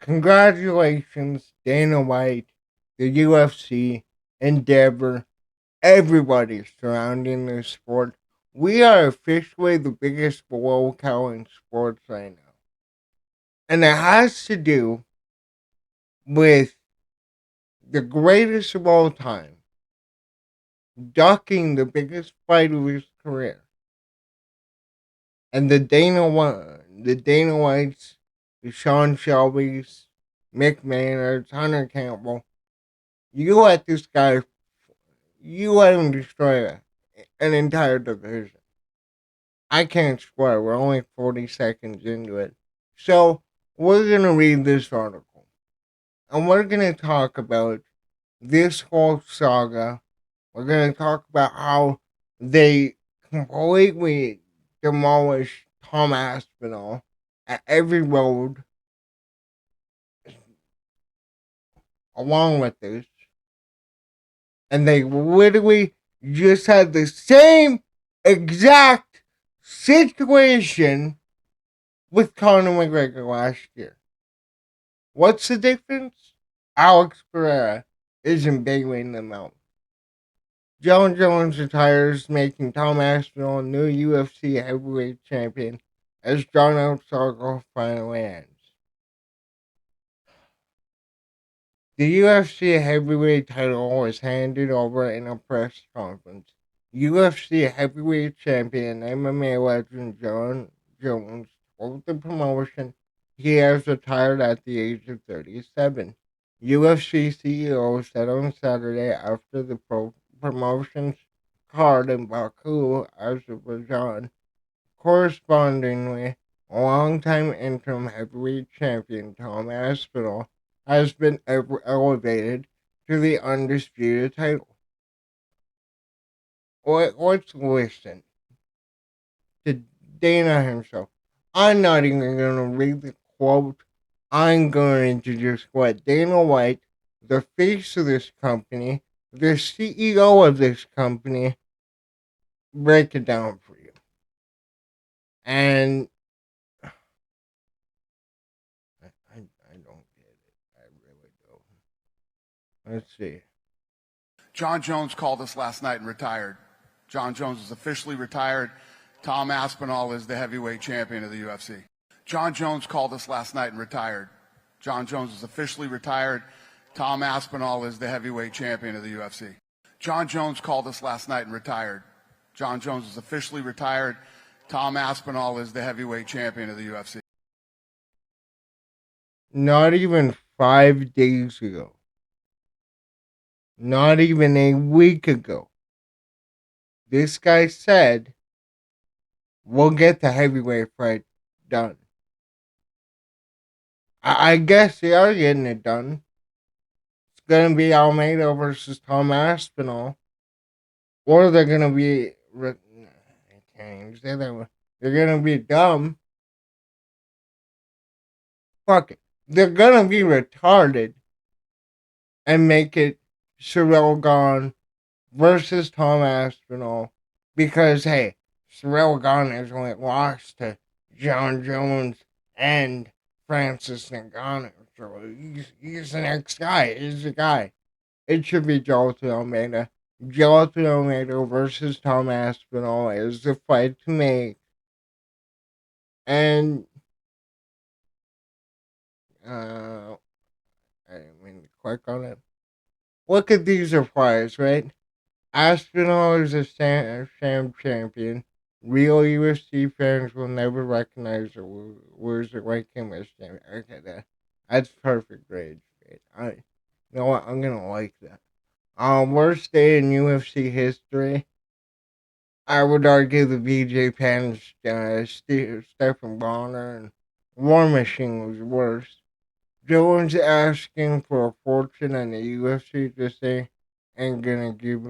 Congratulations, Dana White, the UFC, Endeavor, everybody surrounding this sport. We are officially the biggest blow in sports right now. And it has to do with the greatest of all time ducking the biggest fight of his career. And the Dana Whites, the Sean Shelby's, Mick Maynard's, Hunter Campbell, you let this guy, you let him destroy an entire division. I can't swear. We're only 40 seconds into it. So, we're going to read this article. And we're going to talk about this whole saga. We're going to talk about how they completely demolished Tom Aspinall at every road along with this. And they literally just had the same exact situation with Conor McGregor last year. What's the difference? Alex Pereira isn't bailing them out. Jon Jones retires, making Tom Aspinall a new UFC heavyweight champion as drawn out saga finally ends. The UFC heavyweight title was handed over in a press conference. UFC heavyweight champion MMA legend Jon Jones told the promotion he has retired at the age of 37. UFC CEO said on Saturday after the promotion's card in Baku, Azerbaijan. Correspondingly, longtime interim heavyweight champion Tom Aspinall has been elevated to the undisputed title. Let's listen to Dana himself. I'm not even going to read the quote. I'm going to just let Dana White, the face of this company, the CEO of this company, break it down for you. And I don't get it. I really don't. Let's see. Jon Jones called us last night and retired. Jon Jones is officially retired. Tom Aspinall is the heavyweight champion of the UFC. Jon Jones called us last night and retired. Jon Jones is officially retired. Tom Aspinall is the heavyweight champion of the UFC. Jon Jones called us last night and retired. Jon Jones is officially retired. Tom Aspinall is the heavyweight champion of the UFC. Not even 5 days ago. Not even a week ago. This guy said, we'll get the heavyweight fight done. I guess they are getting it done. It's going to be Almeida versus Tom Aspinall. Or they're going to be. I can't even say that. They're going to be dumb. Fuck it. They're going to be retarded and make it Cyril Gahn versus Tom Aspinall. Because, hey, Cyril Gahn has only lost to Jon Jones and Francis Ngannou. So he's the next guy. He's the guy. It should be Jolton Almeida. Jolton Almeida versus Tom Aspinall is the fight to make. And I didn't mean to click on it. Look at these replies, right? Aspinall is a sham champion. Real UFC fans will never recognize a loser like him as champion. Okay, that's perfect grade. You know what? I'm gonna like that. Worst day in UFC history. I would argue the VJ Penn, Stephen Bonner, and War Machine was worse. Jones asking for a fortune and the UFC just ain't gonna give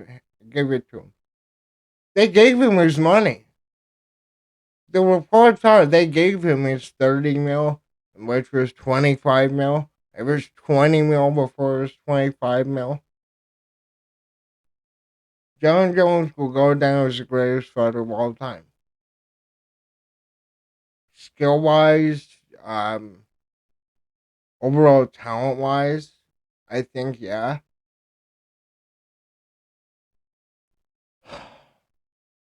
it to him. They gave him his money. The reports are they gave him his 30 mil, which was 25 mil. It was 20 mil before it was 25 mil. Jon Jones will go down as the greatest fighter of all time. Skill wise, overall talent wise, I think yeah.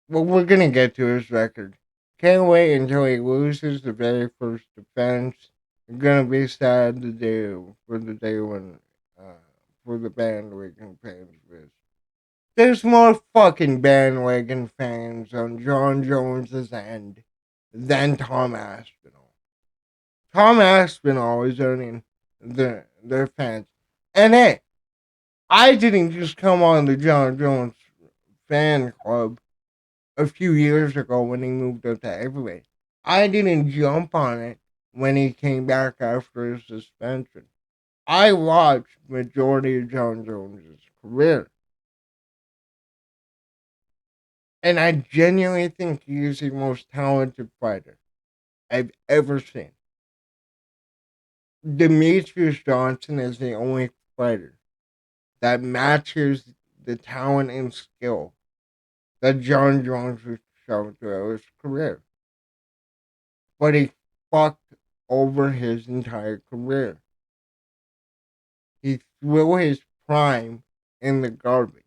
What we're gonna get to his record. Can't wait until he loses the very first defense. It's gonna be sad the day when uh, for the bandwagon fans with. There's more fucking bandwagon fans on Jon Jones's end than Tom Aspinall. Tom Aspinall is earning their fans. And hey, I didn't just come on the Jon Jones fan club a few years ago when he moved up to heavyweight. I didn't jump on it when he came back after his suspension. I watched majority of Jon Jones's career, and I genuinely think he is the most talented fighter I've ever seen. Demetrius Johnson is the only fighter that matches the talent and skill that Jon Jones has shown throughout his career. But he fucked over his entire career. He threw his prime in the garbage.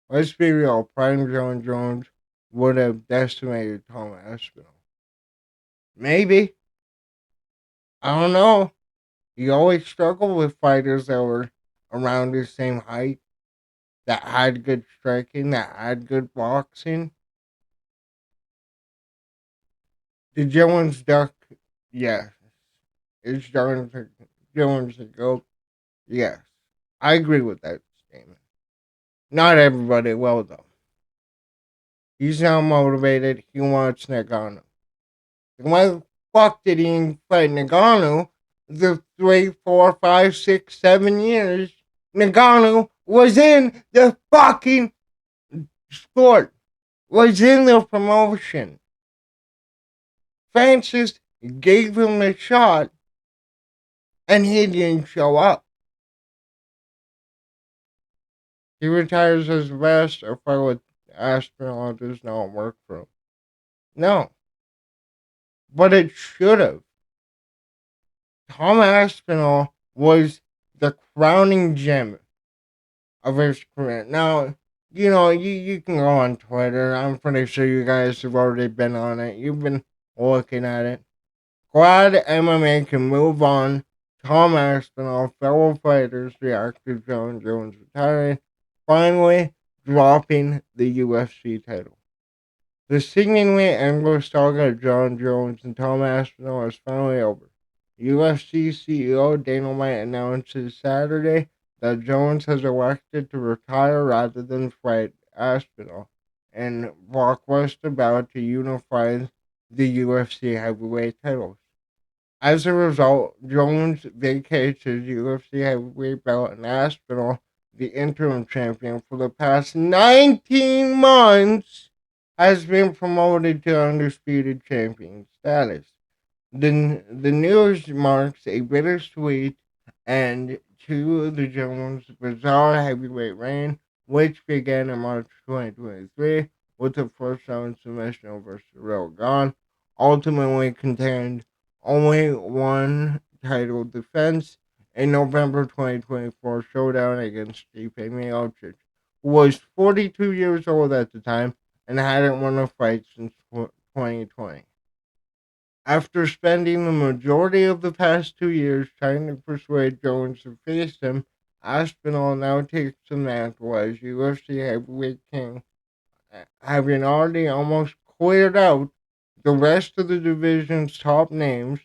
Let's be real, prime Jon Jones would have decimated Tom Aspinall. Maybe. I don't know. He always struggled with fighters that were around his same height, that had good striking, that had good boxing. The Jones duck, yes. Is Jones a goat? Yes. I agree with that statement. Not everybody will, though. He's not motivated. He wants Nagano. Why the fuck did he fight Nagano the 3, 4, 5, 6, 7 years Nagano was in the fucking sport, was in the promotion? Francis gave him a shot and he didn't show up. He retires as the best or fight with Aspinall does not work for him. No, but it should have. Tom Aspinall was the crowning gem of his career. Now, you can go on Twitter. I'm pretty sure you guys have already been on it. You've been looking at it. Glad MMA can move on. Tom Aspinall, fellow fighters react to Jon Jones retiring, finally dropping the UFC title. The seemingly endless saga of Jon Jones and Tom Aspinall is finally over. UFC CEO Dana White announces Saturday that Jones has elected to retire rather than fight Aspinall, and blockbuster bout to unify the UFC heavyweight titles. As a result, Jones vacates his UFC heavyweight belt and Aspinall, the interim champion for the past 19 months, has been promoted to undisputed champion status. The news marks a bittersweet end to the Jones bizarre heavyweight reign, which began in March 2023 with a first round submission over Cyril Gahn, ultimately contained only one title defense in November 2024 showdown against Stipe Miocic, who was 42 years old at the time and hadn't won a fight since 2020. After spending the majority of the past 2 years trying to persuade Jones to face him, Aspinall now takes the mantle as UFC heavyweight king, having already almost cleared out the rest of the division's top names.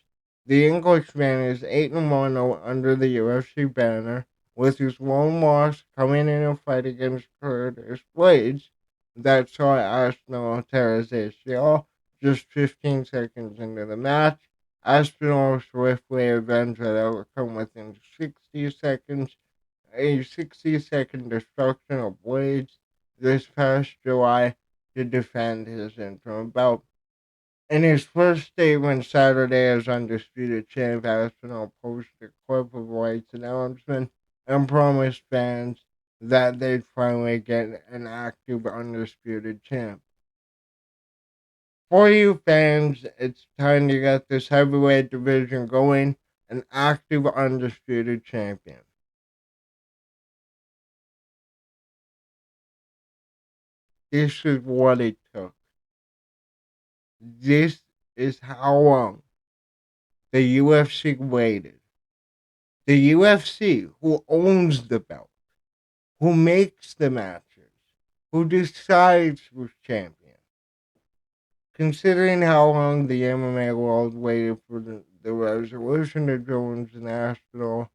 The Englishman is 8-1 under the UFC banner, with his lone loss coming in a fight against Curtis Blades that saw Aspinall tear his ACL just 15 seconds into the match. Aspinall swiftly avenged that outcome within 60 seconds, a 60-second destruction of Blades this past July to defend his interim belt. In his first statement Saturday as undisputed champ, Aspinall posted a clip of White's announcement and promised fans that they'd finally get an active undisputed champ. For you fans, it's time to get this heavyweight division going. An active, undisputed champion. This is what it took. This is how long the UFC waited. The UFC, who owns the belt, who makes the matches, who decides who's champion. Considering how long the MMA world waited for the resolution of Jones and Aspinall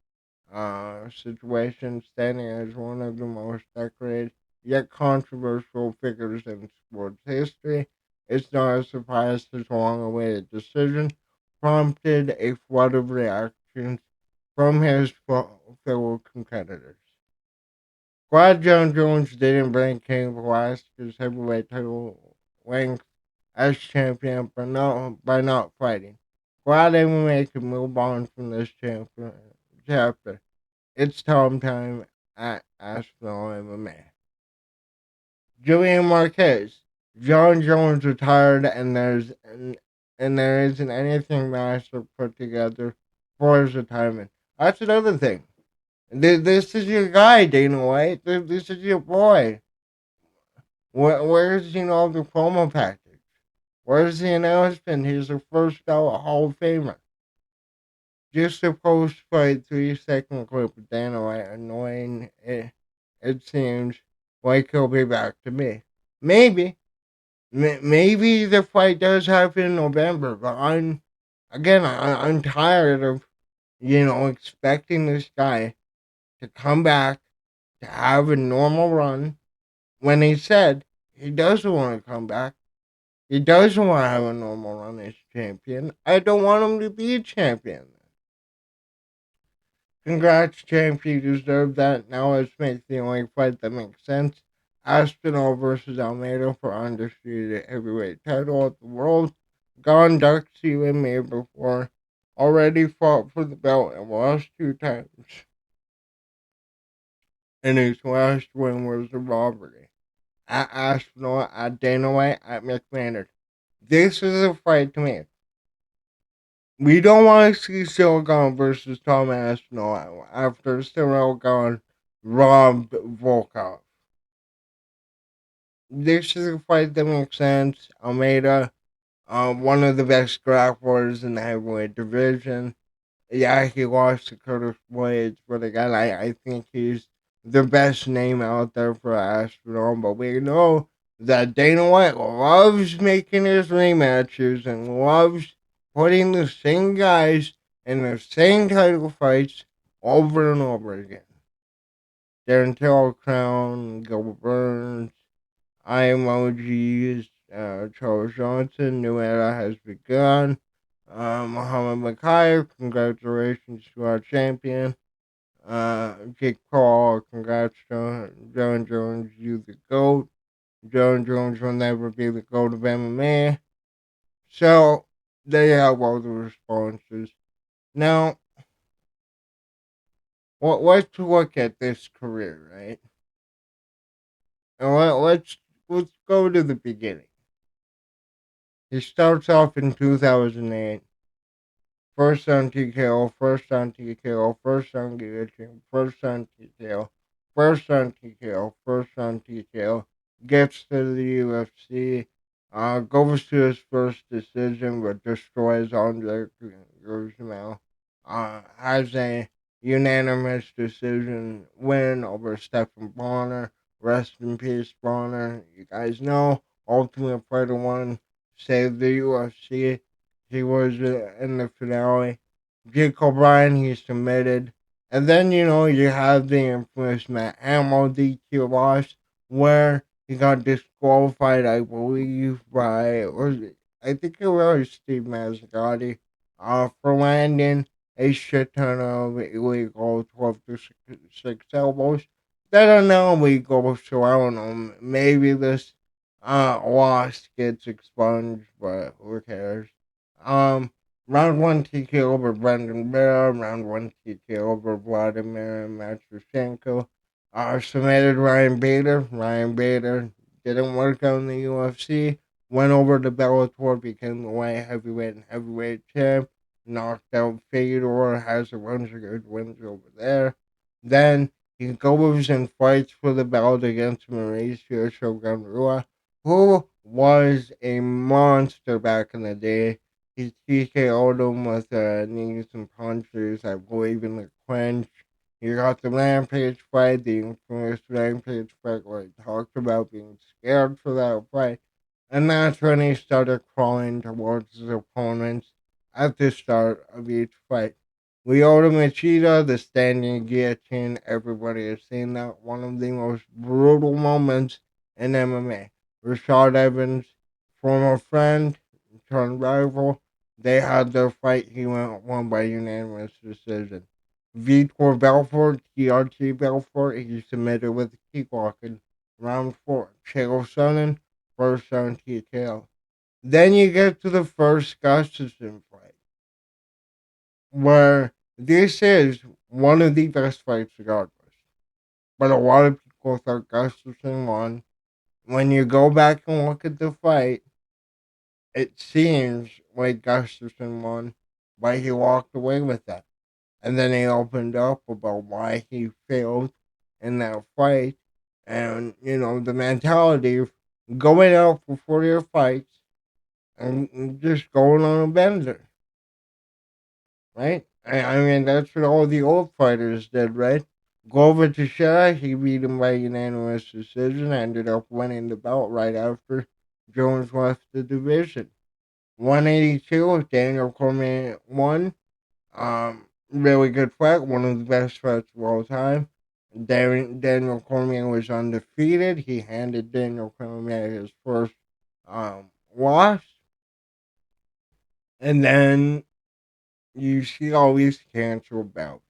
situation, standing as one of the most decorated yet controversial figures in sports history, it's not a surprise this long awaited decision prompted a flood of reactions from his fellow competitors. Glad Jon Jones didn't bring King Velasquez's heavyweight title length as champion by not fighting. Glad MMA can move on from this chapter. It's time at Aspinall MMA. Julian Marquez. Jon Jones retired and there isn't anything nice to put together for his retirement. That's another thing. This is your guy, Dana White. This is your boy. Where's the promo package? Where's the announcement? He's the first out Hall of Famer. Just a post fight 3 second clip of Dana White annoying. It seems like he'll be back to me. Maybe. Maybe the fight does happen in November, but I'm tired of, expecting this guy to come back to have a normal run when he said he doesn't want to come back. He doesn't want to have a normal run as champion. I don't want him to be a champion. Congrats, champ. You deserve that. Now let's make the only fight that makes sense. Aspinall versus Almeida for undisputed heavyweight title of the world. Gone ducks you and me before. Already fought for the belt and lost 2 times. And his last win was a robbery. At Aspinall, at Dana White, at McMahon. This is a fight to me. We don't want to see Silicon versus Tom Aspinall after Silicon robbed Volkov. This is a fight that makes sense. Almeida, one of the best grapplers in the heavyweight division. Yeah, he lost to Curtis Blades, but again, I think he's the best name out there for Aspinall. But we know that Dana White loves making his rematches and loves putting the same guys in the same title fights over and over again. Darren Till Crown, Gilbert Burns, I emojis, Charles Johnson, new era has begun. Muhammad Makayev, congratulations to our champion. Jake Paul, congrats to Jon Jones, you the GOAT. Jon Jones will never be the GOAT of MMA. So, they have all the responses. Now, let's look at this career, right? And let's go to the beginning. He starts off in 2008. First on TKO, first on TKO, first on guillotine, first on TKO, first on TKO, first on TKO. Gets to the UFC, goes to his first decision, but destroys Andre Guzman. Has a unanimous decision win over Stephen Bonner. Rest in peace, Bonner. You guys know, Ultimate Fighter 1 saved the UFC. He was in the finale. Jake O'Brien, he submitted. And then, you have the infamous Matt Hamill DQ loss where he got disqualified, I believe, I think it was Steve Mazzagatti, for landing a shit ton of illegal 12 to 6 elbows that are now illegal, so I don't know, maybe this loss gets expunged, but who cares? Um, round one TKO over Brendan Vera, round one TKO over Vladimir Matroshenko. Submitted Ryan Bader. Ryan Bader didn't work on the UFC. went over to Bellator, became the light heavyweight and heavyweight champ, knocked out Fedor, has a bunch of good wins over there. Then he goes and fights for the belt against Mauricio Shogun Rua, who was a monster back in the day. He TKO'd him with knees and punches, I believe, in the clinch. You got the Rampage fight, the infamous Rampage fight where he talked about being scared for that fight. And that's when he started crawling towards his opponents at the start of each fight. Lyoto Machida, the standing guillotine, everybody has seen that. One of the most brutal moments in MMA. Rashad Evans, former friend, turned rival, they had their fight. He won by unanimous decision. Vitor Belfort, TRT Belfort, he submitted with a kickboxing. Round 4. Chael Sonnen, first round TKO. Then you get to the first Gustafsson fight, where this is one of the best fights regardless. But a lot of people thought Gustafsson won. When you go back and look at the fight, it seems like Gustafsson won, but he walked away with that. And then he opened up about why he failed in that fight. And, the mentality of going out before your fights and just going on a bender, right? I mean, that's what all the old fighters did, right? Glover Teixeira, he beat him by unanimous decision, ended up winning the belt right after Jones left the division. 182, Daniel Cormier won. Really good fight, one of the best fights of all time. Daniel Cormier was undefeated. He handed Daniel Cormier his first loss. And then you see all these canceled bouts.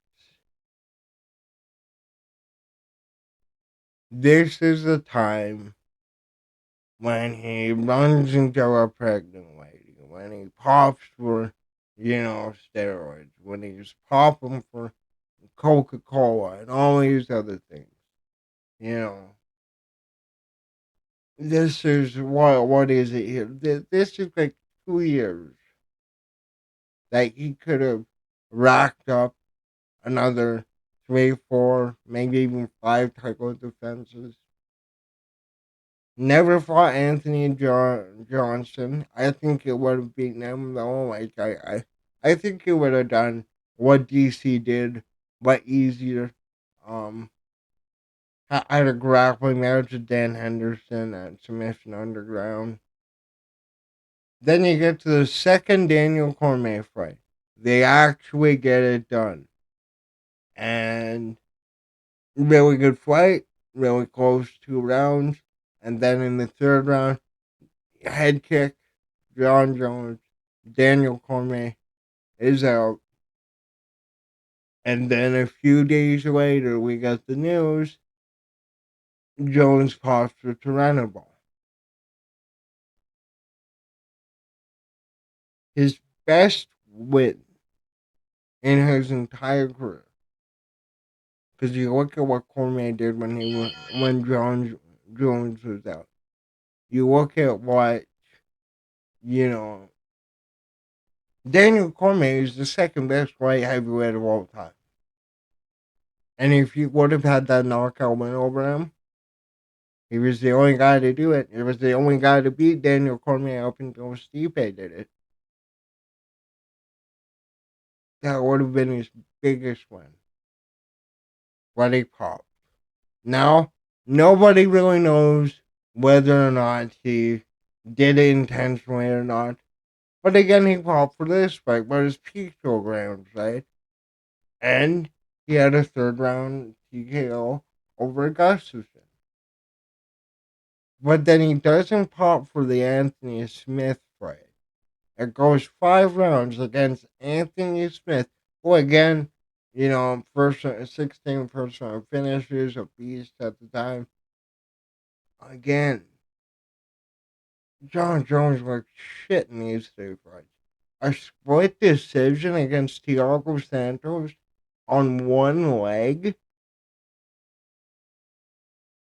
This is the time when he runs into a pregnant lady, when he pops for, steroids, when he's popping for Coca Cola and all these other things. You know, this is what is it here? This is like 2 years that he could have racked up another three, four, maybe even five title defenses. Never fought Anthony Johnson. I think it would have beaten him though. I think he would have done what DC did, but easier. Um, I had a grappling match with Dan Henderson at Submission Underground. Then you get to the second Daniel Cormier fight. They actually get it done. And really good fight, really close 2 rounds. And then in the third round, head kick, Jon Jones, Daniel Cormier is out. And then a few days later, we got the news Jones pops for Tyrannosaurus. His best win in his entire career. Because you look at what Cormier did when Jon Jones was out. You look at what, you know, Daniel Cormier is the second best light heavyweight of all time. And if you would have had that knockout win over him, he was the only guy to do it. He was the only guy to beat Daniel Cormier up until Stipe did it. That would have been his biggest win. But he popped. Now, nobody really knows whether or not he did it intentionally or not. But again, he popped for this fight, but his peak programs, right? And he had a third round TKO over Gustafsson. But then he doesn't pop for the Anthony Smith fight. It goes 5 rounds against Anthony Smith, who again, first 16 first round finishes, a beast at the time. Again, Jon Jones looked shit in these two fights. A split decision against Thiago Santos on one leg.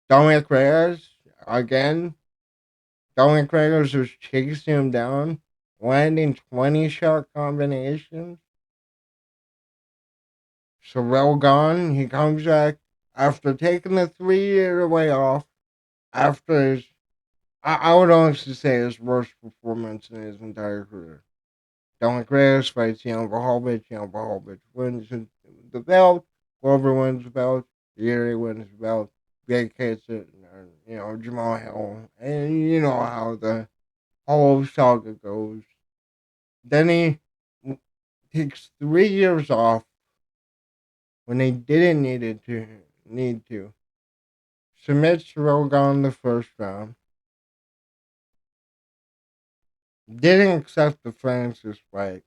Dominic Reyes, again, Dominic Reyes was chasing him down, landing 20 shot combinations. Sorrell gone. He comes back after taking the 3 year away off. After his, I would honestly say his worst performance in his entire career. Dominic Reyes fights Jan Blachowicz. Jan Blachowicz wins the belt. Glover wins the belt. Yuri wins the belt. Vacates it. Jamal Hill. And you know how the whole saga goes. Then he takes 3 years off when they didn't need to. Submits Rogan in the first round. Didn't accept the Francis fight.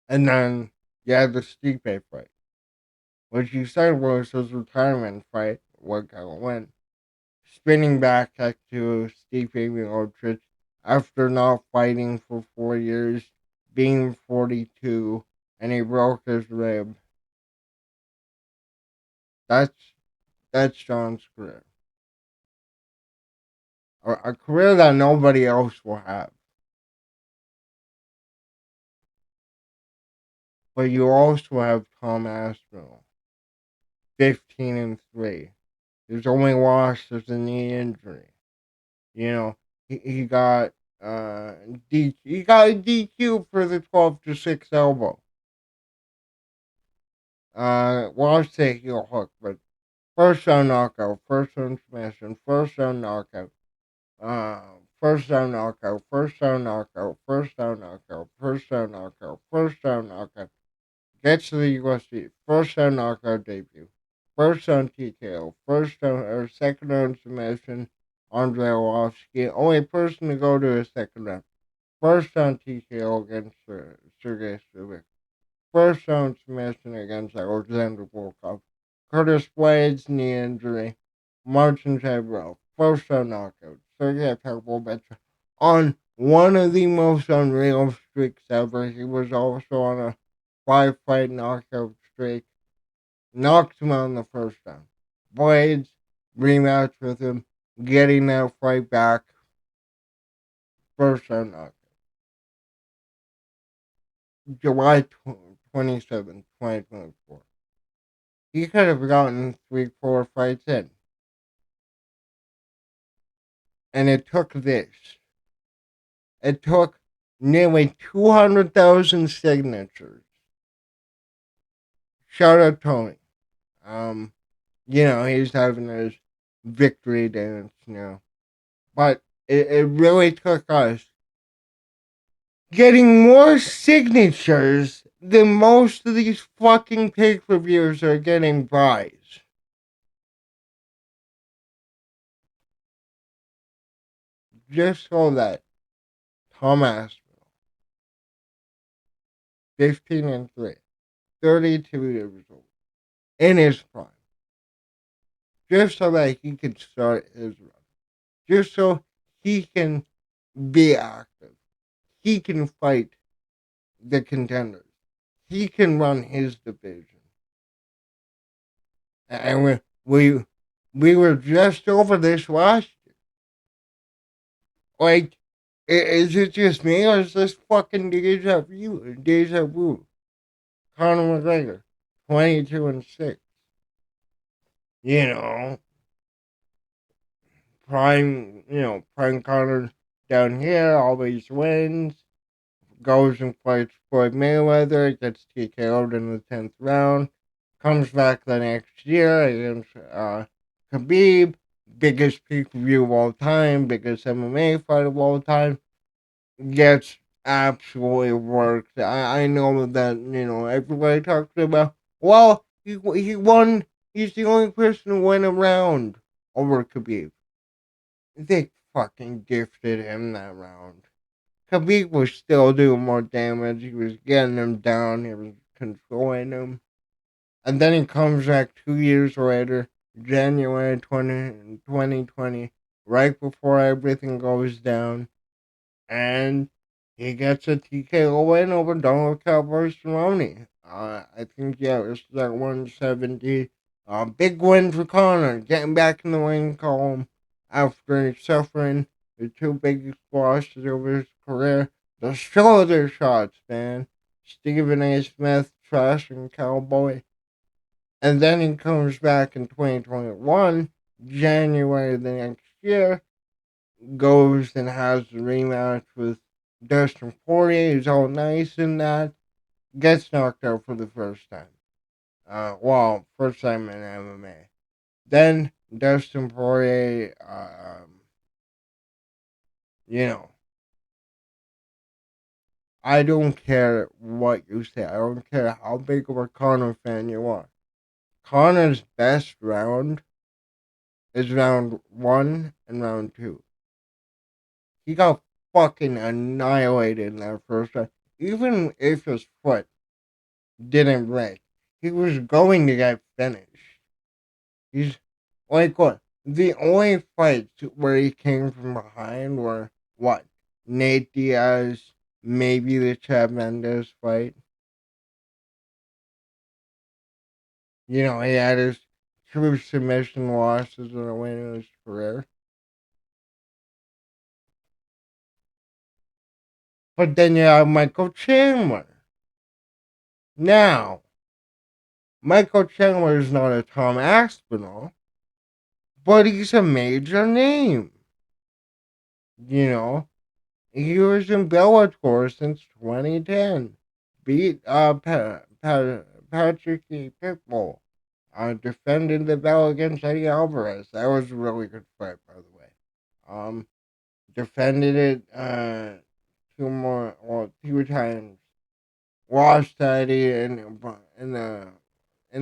And then you had the Stipe fight, which you said was his retirement fight. What kind of win? Spinning back to Stipe Miocic after not fighting for 4 years, being 42, and he broke his rib. That's John's career. A career that nobody else will have. But you also have Tom Aspinall, 15-3. His only loss is a knee injury. You know, he got he got a DQ for the 12-6 elbow. Lost a heel hook, but first round knockout, first round submission, first round knockout, uh, first round knockout, first round knockout, first round knockout, first round knockout, first round knockout. Gets to the UFC, first round knockout debut, first round TKO, first round or second round submission. Andrei Arlovsky, only person to go to a second round. First round TKO against Sergey Stubik. First round submission against Alexander Volkov. Curtis Blades knee injury. Martin Tebro. First round knockout. Sergey Pavlovich on one of the most unreal streaks ever. He was also on a 5-fight knockout streak. Knocked him out in the first round. Blades rematch with him, getting that fight back. First round knockout. July 27th, 2024. He could have gotten 3-4 fights in. And it took this. It took nearly 200,000 signatures. Shout out Tony. He's having his victory dance now. But it really took us getting more signatures than most of these fucking pay-per-views are getting buys. Just so that Tom Aspinall, 15-3, 32 years old, in his prime, just so that he can start his run, just so he can be active, he can fight the contenders, he can run his division. And we were just over this last year. Like, is it just me or is this fucking deja vu? Deja vu. Conor McGregor, 22-6. You know, prime Conor down here always wins. Goes and fights Floyd Mayweather, gets TKO'd in the 10th round. Comes back the next year against Khabib, biggest pay-per-view of all time, biggest MMA fight of all time. Gets absolutely worked. I know that, everybody talks about, well, he won, he's the only person who went around over Khabib. They fucking gifted him that round. Khabib was still doing more damage. He was getting him down. He was controlling him. And then he comes back 2 years later, January 2020, right before everything goes down. And he gets a TKO win over Donald Cowboy Cerrone. I think, it was that 170. Big win for Conor, getting back in the ring column. after suffering the two biggest losses of his career, the shoulder shots, man. Stephen A. Smith, Trash and Cowboy. And then he comes back in 2021, January the next year, goes and has a rematch with Dustin Poirier. He's all nice in that. Gets knocked out for the first time. First time in MMA. Then Dustin Poirier, you know, I don't care what you say. I don't care how big of a Conor fan you are. Conor's best round is round one and round two. He got fucking annihilated in that first round. Even if his foot didn't break, he was going to get finished. He's like what? The only fights where he came from behind were what? Nate Diaz, maybe the Chad Mendes fight. He had his two submission losses and a win in his career. But then you have Michael Chandler. Now, Michael Chandler is not a Tom Aspinall, but he's a major name. You know, he was in Bellator since 2010. Beat Patrick E. Pitbull. Defended the belt against Eddie Alvarez. That was a really good fight, by the way. Defended it two times. Lost to Eddie in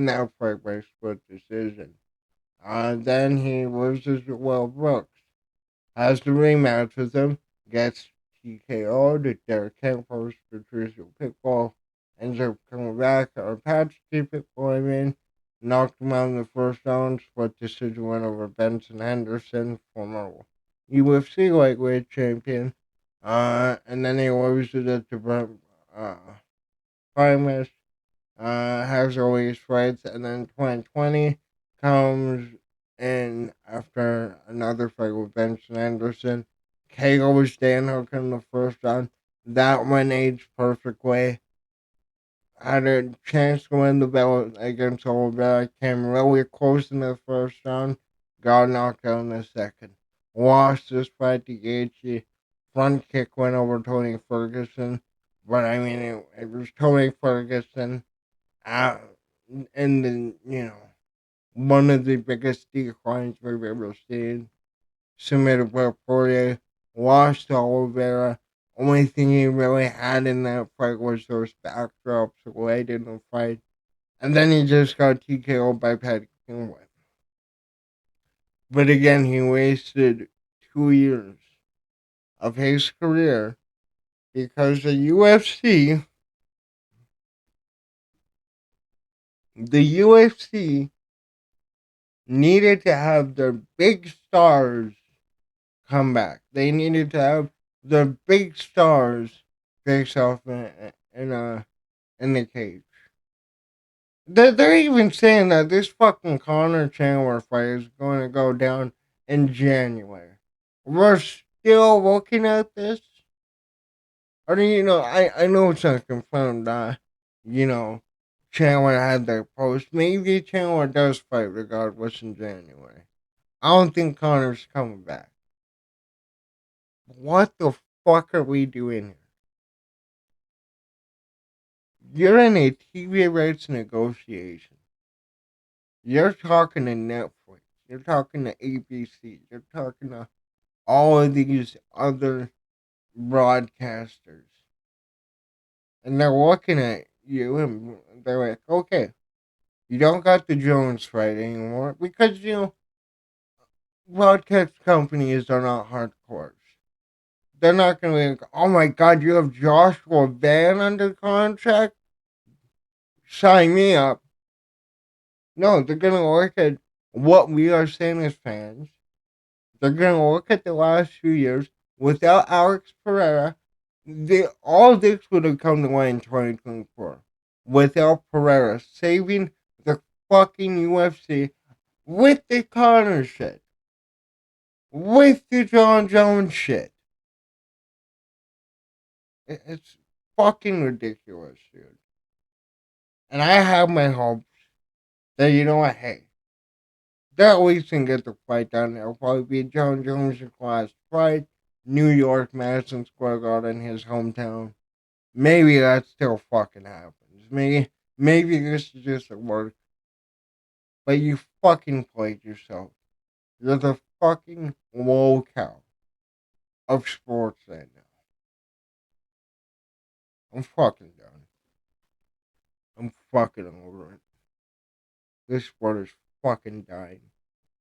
that fight by split decision. Then he loses to Will Brooks. Has the rematch with him. Gets TKO'd. Derek Campos, Patricio Pitbull ends up coming back. Or Patrick Pitbull, I mean. Knocked him out in the first round. Split decision win over Benson Henderson, former UFC lightweight champion. And then he loses it to Primus. Has all these fights, and then 2020 comes in after another fight with Benson Anderson. KO was Danhook in the first round. That one aged perfectly. Had a chance to win the belt against Oliveira. Came really close in the first round. Got knocked out in the second. Lost this fight to Gaethje. Front kick went over Tony Ferguson. But I mean, it was Tony Ferguson. Uh, and then, one of the biggest declines we've ever seen. Submitted by Poirier. Lost to Oliveira. Only thing he really had in that fight was those backdrops late in the fight. And then he just got TKO'd by Paddy Pimblett. But again, he wasted 2 years of his career because the UFC needed to have their big stars come back. They needed to have their big stars face off in the cage. They're even saying that this fucking Conor Chandler fight is going to go down in January. We're still looking at this. Or I know it's not confirmed that Chandler had their post. Maybe Chandler does fight regardless in January. I don't think Conor's coming back. What the fuck are we doing here? You're in a TV rights negotiation. You're talking to Netflix. You're talking to ABC. You're talking to all of these other broadcasters. And they're looking at you and they're like, okay, you don't got the Jones fight anymore because, broadcast companies are not hardcores. They're not going to be like, oh my God, you have Joshua Van under contract? Sign me up. No, they're going to look at what we are saying as fans. They're going to look at the last few years without Alex Pereira. All this would have come to light in 2024 without Pereira saving the fucking UFC with the Conor shit. with the Jon Jones shit. It's fucking ridiculous, dude. And I have my hopes that, you know what, hey, they're at least gonna get the fight done. It'll probably be Jon Jones' last fight. New York, Madison Square Garden, his hometown. Maybe that still fucking happens. Maybe this is just a work. But you fucking played yourself. You're the fucking locale of sports right now. I'm fucking done. I'm fucking over it. This sport is fucking dying.